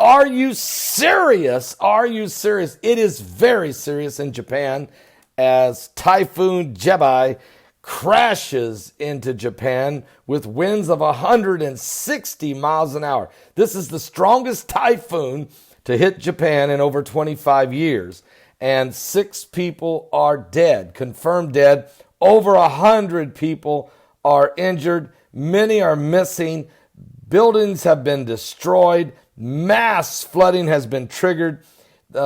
Are you serious? Are you serious? It is very serious in Japan as Typhoon Jebi crashes into Japan with winds of 160 miles an hour. This is the strongest typhoon to hit Japan in over 25 years. And 6 people are dead, confirmed dead. Over 100 people are injured. Many are missing. Buildings have been destroyed. Mass flooding has been triggered.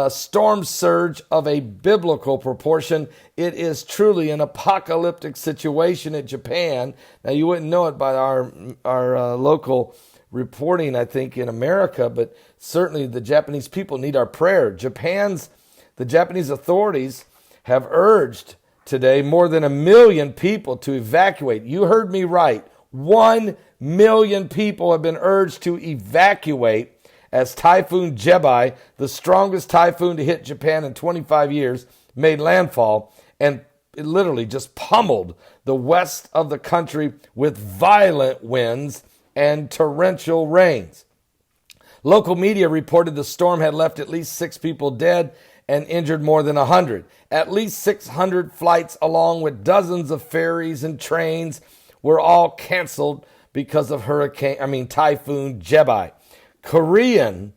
Storm surge of a biblical proportion. It is truly an apocalyptic situation in Japan. Now, you wouldn't know it by our local reporting, I think, in America, but certainly the Japanese people need our prayer. The Japanese authorities have urged today more than 1 million people to evacuate. You heard me right. 1 million people have been urged to evacuate as Typhoon Jebi, the strongest typhoon to hit Japan in 25 years, made landfall and it literally just pummeled the west of the country with violent winds and torrential rains. Local media reported the storm had left at least 6 people dead and injured more than 100. At least 600 flights along with dozens of ferries and trains were all canceled because of Typhoon Jebi. Korean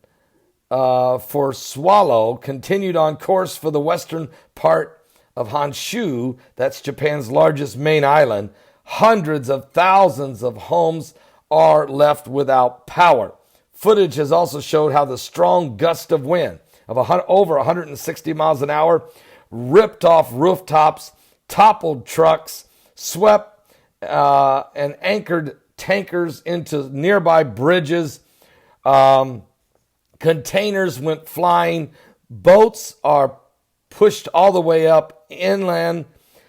for Swallow continued on course for the western part of Honshu. That's Japan's largest main island. Hundreds of thousands of homes are left without power. Footage has also showed how the strong gust of wind of over 160 miles an hour ripped off rooftops, toppled trucks, swept and anchored tankers into nearby bridges. Containers went flying. Boats are pushed all the way up inland,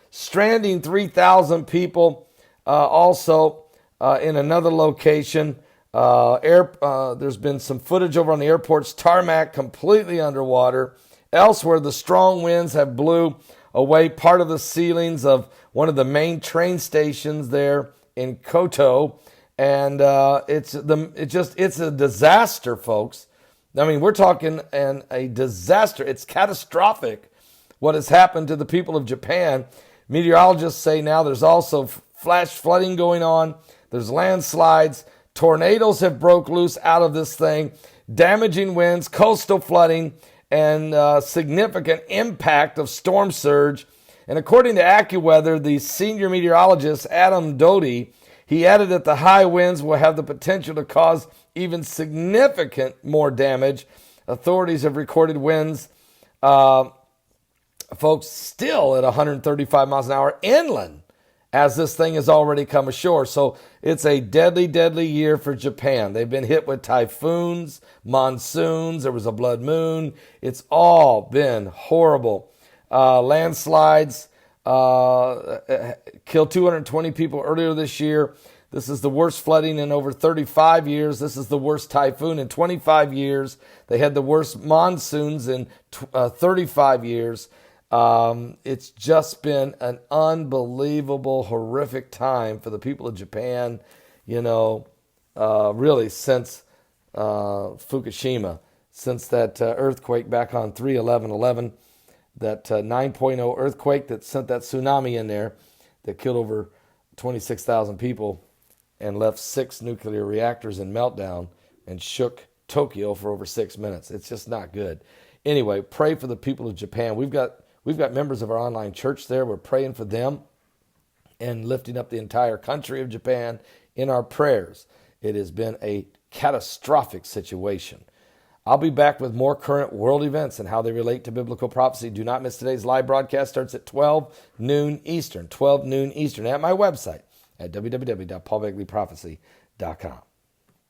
stranding 3,000 people. Also, in another location, there's been some footage over on the airport's tarmac completely underwater. Elsewhere, the strong winds have blew away part of the ceilings of one of the main train stations there in Koto. And it's a disaster, folks. I mean, we're talking a disaster. It's catastrophic what has happened to the people of Japan. Meteorologists say now there's also flash flooding going on. There's landslides. Tornadoes have broke loose out of this thing. Damaging winds, coastal flooding, and significant impact of storm surge. And according to AccuWeather, the senior meteorologist, Adam Doty, he added that the high winds will have the potential to cause even significant more damage. Authorities have recorded winds, folks, still at 135 miles an hour inland as this thing has already come ashore. So it's a deadly, deadly year for Japan. They've been hit with typhoons, monsoons. There was a blood moon. It's all been horrible. Landslides. Killed 220 people earlier this year. This is the worst flooding in over 35 years. This is the worst typhoon in 25 years. They had the worst monsoons in 35 years. It's just been an unbelievable, horrific time for the people of Japan, really since Fukushima, since that earthquake back on 3/11/11. That 9.0 earthquake that sent that tsunami in there that killed over 26,000 people and left 6 nuclear reactors in meltdown and shook Tokyo for over 6 minutes. It's just not good. Anyway, pray for the people of Japan. We've got members of our online church there. We're praying for them and lifting up the entire country of Japan in our prayers. It has been a catastrophic situation. I'll be back with more current world events and how they relate to biblical prophecy. Do not miss today's live broadcast. Starts at 12 noon Eastern at my website at www.paulbegleyprophecy.com.